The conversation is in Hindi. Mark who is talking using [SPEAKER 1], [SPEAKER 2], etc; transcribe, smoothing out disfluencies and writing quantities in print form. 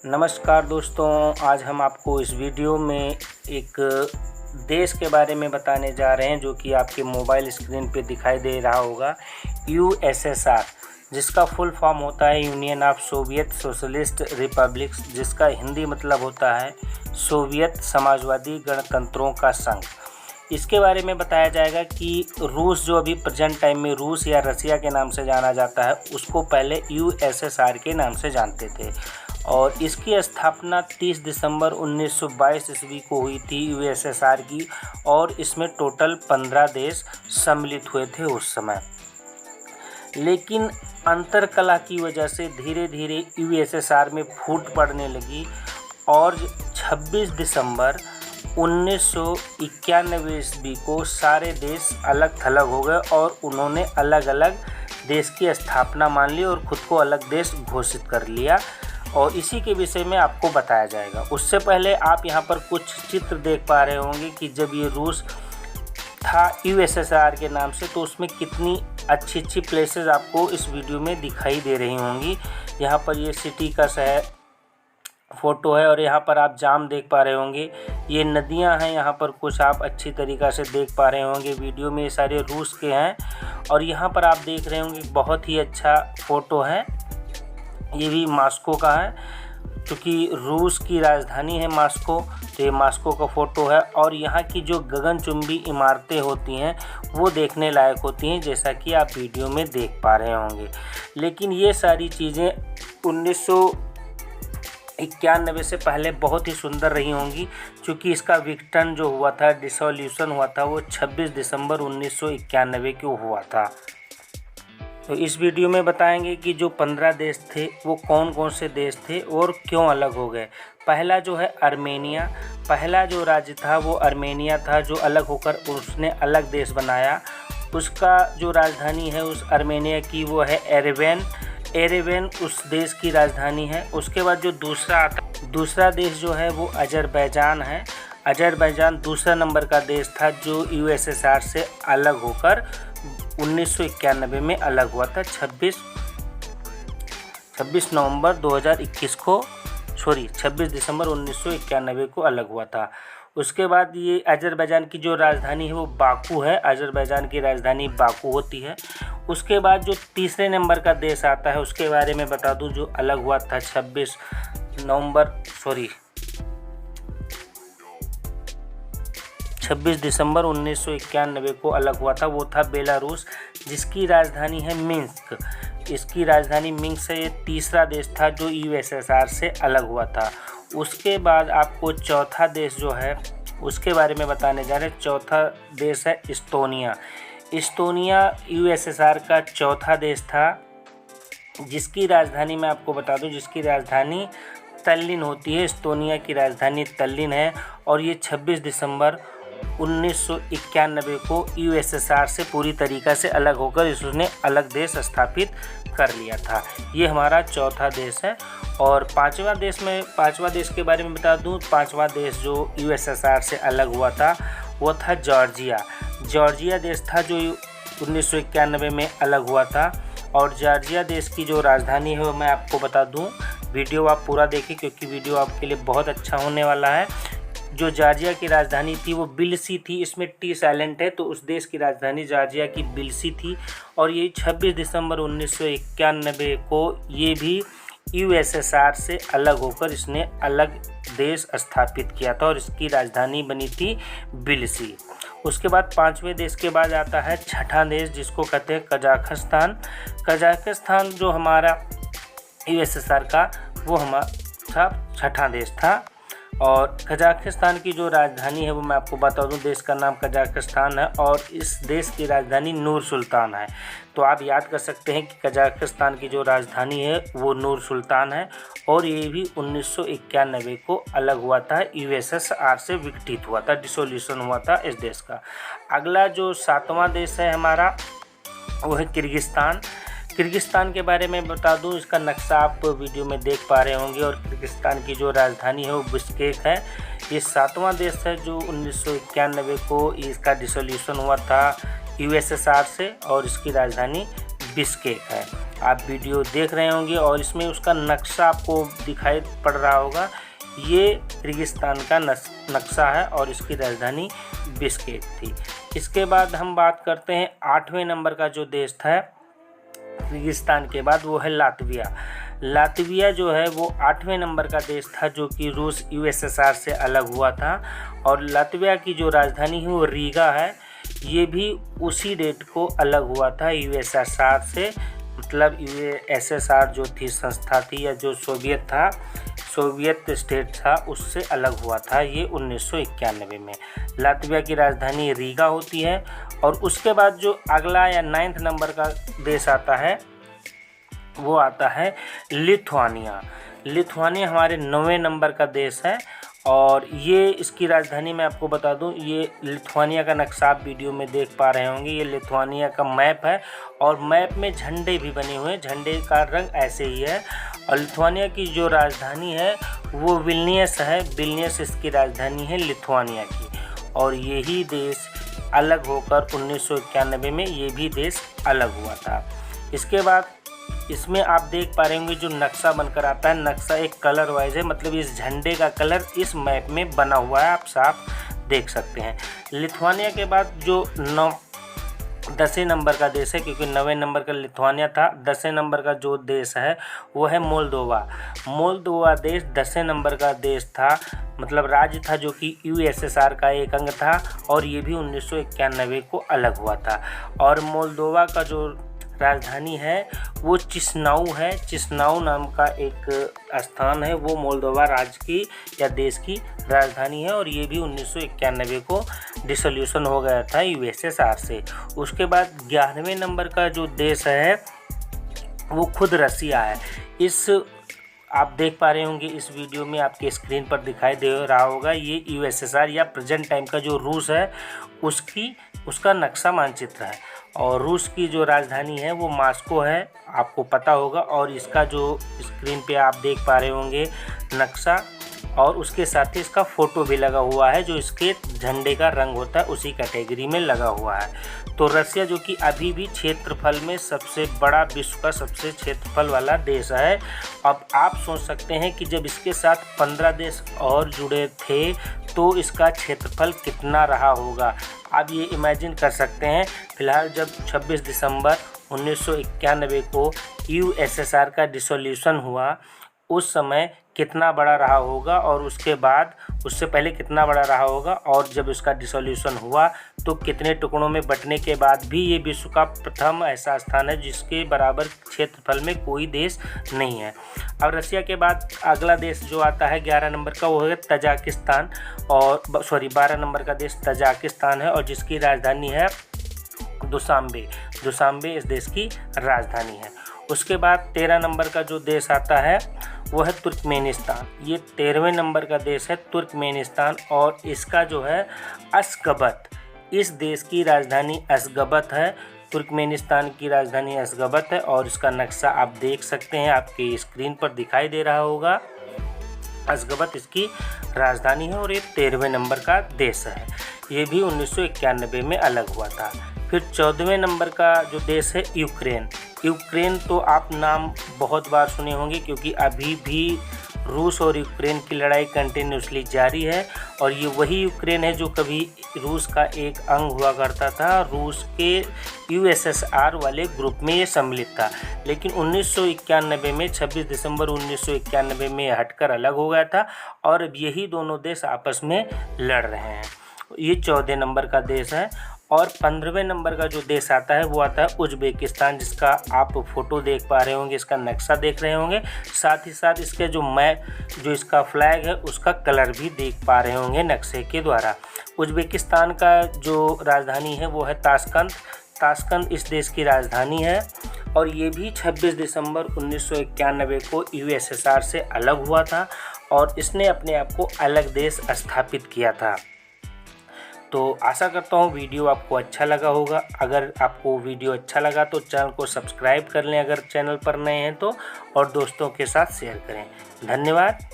[SPEAKER 1] नमस्कार दोस्तों, आज हम आपको इस वीडियो में एक देश के बारे में बताने जा रहे हैं जो कि आपके मोबाइल स्क्रीन पे दिखाई दे रहा होगा। यूएसएसआर, जिसका फुल फॉर्म होता है union of Soviet socialist republics, जिसका हिंदी मतलब होता है सोवियत समाजवादी गणतंत्रों का संघ। इसके बारे में बताया जाएगा कि रूस, जो अभी प्रेजेंट टाइम में रूस या रसिया के नाम से जाना जाता है, उसको पहले यूएसएसआर के नाम से जानते थे और इसकी स्थापना 30 दिसंबर 1922 ईस्वी को हुई थी यूएसएसआर की। और इसमें टोटल 15 देश सम्मिलित हुए थे उस समय। लेकिन अंतरकलह की वजह से धीरे धीरे यूएसएसआर में फूट पड़ने लगी और 26 दिसंबर 1991 ईस्वी को सारे देश अलग थलग हो गए और उन्होंने अलग अलग देश की स्थापना मान ली और ख़ुद को अलग देश घोषित कर लिया। और इसी के विषय में आपको बताया जाएगा। उससे पहले आप यहाँ पर कुछ चित्र देख पा रहे होंगे कि जब ये रूस था यूएसएसआर के नाम से, तो उसमें कितनी अच्छी अच्छी प्लेसेस आपको इस वीडियो में दिखाई दे रही होंगी। यहाँ पर ये सिटी का शहर फ़ोटो है और यहाँ पर आप जाम देख पा रहे होंगे। ये नदियाँ हैं, यहाँ पर कुछ आप अच्छी तरीक़ा से देख पा रहे होंगे वीडियो में। ये सारे रूस के हैं और यहाँ पर आप देख रहे होंगे बहुत ही अच्छा फ़ोटो है। ये भी मास्को का है, क्योंकि रूस की राजधानी है मास्को, तो ये मास्को का फ़ोटो है। और यहाँ की जो गगनचुंबी इमारतें होती हैं वो देखने लायक होती हैं, जैसा कि आप वीडियो में देख पा रहे होंगे। लेकिन ये सारी चीज़ें 1991 से पहले बहुत ही सुंदर रही होंगी, क्योंकि इसका विघटन जो हुआ था, डिसोल्यूशन हुआ था, वो 26 दिसंबर 1991 को हुआ था। तो इस वीडियो में बताएंगे कि जो 15 देश थे वो कौन कौन से देश थे और क्यों अलग हो गए। पहला जो है अर्मेनिया, पहला जो राज्य था वो अर्मेनिया था, जो अलग होकर उसने अलग देश बनाया। उसका जो राजधानी है उस अर्मेनिया की वो है एरेवन। एरेवन उस देश की राजधानी है। उसके बाद जो दूसरा देश जो है वो अजरबैजान है। अजरबैजान दूसरा नंबर का देश था जो यूएसएसआर से अलग होकर 1991 में अलग हुआ था। 26 नवंबर 2021 को 26 दिसंबर 1991 को अलग हुआ था। उसके बाद ये अजरबैजान की जो राजधानी है वो बाकू है। अजरबैजान की राजधानी बाकू होती है। उसके बाद जो तीसरे नंबर का देश आता है उसके बारे में बता दूं, जो अलग हुआ था 26 दिसंबर 1991 को अलग हुआ था, वो था बेलारूस, जिसकी राजधानी है मिन्स्क। इसकी राजधानी मिन्स्क है। ये तीसरा देश था जो यूएसएसआर से अलग हुआ था। उसके बाद आपको चौथा देश जो है उसके बारे में बताने जा रहे हैं। चौथा देश है इस्टोनिया। इस्टोनिया यूएसएसआर का चौथा देश था, जिसकी राजधानी मैं आपको बता दूं, जिसकी राजधानी तल्लीन होती है। इस्टोनिया की राजधानी तल्लीन है और ये 26 दिसंबर 1991 को यूएसएसआर से पूरी तरीक़ा से अलग होकर इसने अलग देश स्थापित कर लिया था। ये हमारा चौथा देश है। और पांचवा देश के बारे में बता दूं, पांचवा देश जो यूएसएसआर से अलग हुआ था वो था जॉर्जिया। जॉर्जिया देश था जो 1991 में अलग हुआ था। और जॉर्जिया देश की जो राजधानी है वो मैं आपको बता दूं, वीडियो आप पूरा देखें क्योंकि वीडियो आपके लिए बहुत अच्छा होने वाला है। जो जॉर्जिया की राजधानी थी वो बिलसी थी। इसमें टी साइलेंट है, तो उस देश की राजधानी जॉर्जिया की बिलसी थी। और ये 26 दिसंबर 1991 को ये भी यूएसएसआर से अलग होकर इसने अलग देश स्थापित किया था और इसकी राजधानी बनी थी बिलसी। उसके बाद पांचवें देश के बाद आता है छठा देश, जिसको कहते हैं कजाकिस्तान। कजाकिस्तान जो हमारा यूएसएसआर का वो हमारा छठा देश था। और कजाकिस्तान की जो राजधानी है वो मैं आपको बता दूं, देश का नाम कजाकिस्तान है और इस देश की राजधानी नूर सुल्तान है। तो आप याद कर सकते हैं कि कजाकिस्तान की जो राजधानी है वो नूर सुल्तान है। और ये भी 1991 को अलग हुआ था, यूएसएसआर से विघटित हुआ था, डिसोल्यूशन हुआ था इस देश का। अगला जो सातवां देश है हमारा वो है किर्गिस्तान। किर्गिस्तान के बारे में बता दूं, इसका नक्शा आप वीडियो में देख पा रहे होंगे। और किर्गिस्तान की जो राजधानी है वो बिश्केक है। ये सातवां देश है जो 1991 को इसका डिसोल्यूशन हुआ था यूएसएसआर से और इसकी राजधानी बिश्केक है। आप वीडियो देख रहे होंगे और इसमें उसका नक्शा आपको दिखाई पड़ रहा होगा। ये किर्गिस्तान का नक्शा है और इसकी राजधानी बिश्केक थी। इसके बाद हम बात करते हैं 8वें नंबर का जो देश था किर्गिस्तान के बाद, वो है लातविया। लातविया जो है वो 8वें नंबर का देश था जो कि रूस यूएसएसआर से अलग हुआ था। और लातविया की जो राजधानी है वो रीगा है। ये भी उसी डेट को अलग हुआ था यूएसएसआर से, मतलब यूएसएसआर जो थी संस्था थी या जो सोवियत स्टेट था उससे अलग हुआ था ये 1991 में। लातविया की राजधानी रीगा होती है। और उसके बाद जो अगला या 9th नंबर का देश आता है वो आता है लिथुआनिया। लिथुआनिया हमारे 9वें नंबर का देश है। और ये इसकी राजधानी मैं आपको बता दूं, ये लिथुआनिया का नक्शा आप वीडियो में देख पा रहे होंगे। ये लिथुआनिया का मैप है और मैप में झंडे भी बने हुए हैं, झंडे का रंग ऐसे ही है। और लिथुआनिया की जो राजधानी है वो विल्नियस है। विल्नियस इसकी राजधानी है लिथुआनिया की। और यही देश अलग होकर 1991 में ये भी देश अलग हुआ था। इसके बाद इसमें आप देख पा रहे होंगे जो नक्शा बनकर आता है, नक्शा एक कलर वाइज है, मतलब इस झंडे का कलर इस मैप में बना हुआ है, आप साफ देख सकते हैं। लिथुआनिया के बाद जो 10वें नंबर का देश है, क्योंकि 9वें नंबर का लिथुआनिया था, 10वें नंबर का जो देश है वो है मोल्दोवा। मोल्दोवा देश 10वें नंबर का देश था, मतलब राज्य था जो कि यूएसएसआर का एक अंग था। और ये भी 1991 को अलग हुआ था। और मोल्दोवा का जो राजधानी है वो चिस्नाऊ है। चिस्नाऊ नाम का एक स्थान है, वो मोल्दोवा राज्य की या देश की राजधानी है। और ये भी 1991 को डिसोल्यूशन हो गया था यूएसएसआर से। उसके बाद 11वें नंबर का जो देश है वो खुद रसिया है। इस आप देख पा रहे होंगे इस वीडियो में, आपके स्क्रीन पर दिखाई दे रहा होगा, ये यूएसएसआर या प्रेजेंट टाइम का जो रूस है उसका नक्शा मानचित्र है। और रूस की जो राजधानी है वो मॉस्को है, आपको पता होगा। और इसका जो स्क्रीन पे आप देख पा रहे होंगे नक्शा, और उसके साथ ही इसका फ़ोटो भी लगा हुआ है जो इसके झंडे का रंग होता है उसी कैटेगरी में लगा हुआ है। तो रसिया जो कि अभी भी क्षेत्रफल में सबसे बड़ा, विश्व का सबसे क्षेत्रफल वाला देश है। अब आप सोच सकते हैं कि जब इसके साथ 15 देश और जुड़े थे तो इसका क्षेत्रफल कितना रहा होगा। आप ये इमेजिन कर सकते हैं। फिलहाल जब 26 दिसंबर 1991 को यूएसएसआर का डिसोल्यूशन हुआ उस समय कितना बड़ा रहा होगा, और उसके बाद उससे पहले कितना बड़ा रहा होगा, और जब इसका डिसोल्यूशन हुआ तो कितने टुकड़ों में बंटने के बाद भी ये विश्व का प्रथम ऐसा स्थान है जिसके बराबर क्षेत्रफल में कोई देश नहीं है। अब रसिया के बाद अगला देश जो आता है 11 नंबर का वो है तजाकिस्तान। और 12 नंबर का देश तजाकिस्तान है और जिसकी राजधानी है दुशांबे। दुशांबे इस देश की राजधानी है। उसके बाद 13 नंबर का जो देश आता है वो है तुर्कमेनिस्तान। ये 13वें नंबर का देश है तुर्कमेनिस्तान। और इसका जो है अशगबत, इस देश की राजधानी अशगबत है। तुर्कमेनिस्तान की राजधानी अशगबत है और इसका नक्शा आप देख सकते हैं, आपके स्क्रीन पर दिखाई दे रहा होगा। अशगबत इसकी राजधानी है और ये 13वें नंबर का देश है। ये भी 1991 में अलग हुआ था। फिर 14वें नंबर का जो देश है यूक्रेन। यूक्रेन तो आप नाम बहुत बार सुने होंगे क्योंकि अभी भी रूस और यूक्रेन की लड़ाई कंटिन्यूसली जारी है। और ये वही यूक्रेन है जो कभी रूस का एक अंग हुआ करता था, रूस के यूएसएसआर वाले ग्रुप में ये सम्मिलित था। लेकिन 1991 में 26 दिसंबर 1991 में हटकर अलग हो गया था और अब यही दोनों देश आपस में लड़ रहे हैं। ये 14 नंबर का देश है। और 15वें नंबर का जो देश आता है वो आता है उज्बेकिस्तान, जिसका आप फ़ोटो देख पा रहे होंगे, इसका नक्शा देख रहे होंगे, साथ ही साथ इसके जो इसका फ्लैग है उसका कलर भी देख पा रहे होंगे नक्शे के द्वारा। उज्बेकिस्तान का जो राजधानी है वो है ताशकंद। ताशकंद इस देश की राजधानी है और ये भी 26 दिसंबर 1991 को यूएसएसआर से अलग हुआ था और इसने अपने आप को अलग देश स्थापित किया था। तो आशा करता हूँ वीडियो आपको अच्छा लगा होगा। अगर आपको वीडियो अच्छा लगा तो चैनल को सब्सक्राइब कर लें अगर चैनल पर नए हैं तो, और दोस्तों के साथ शेयर करें। धन्यवाद।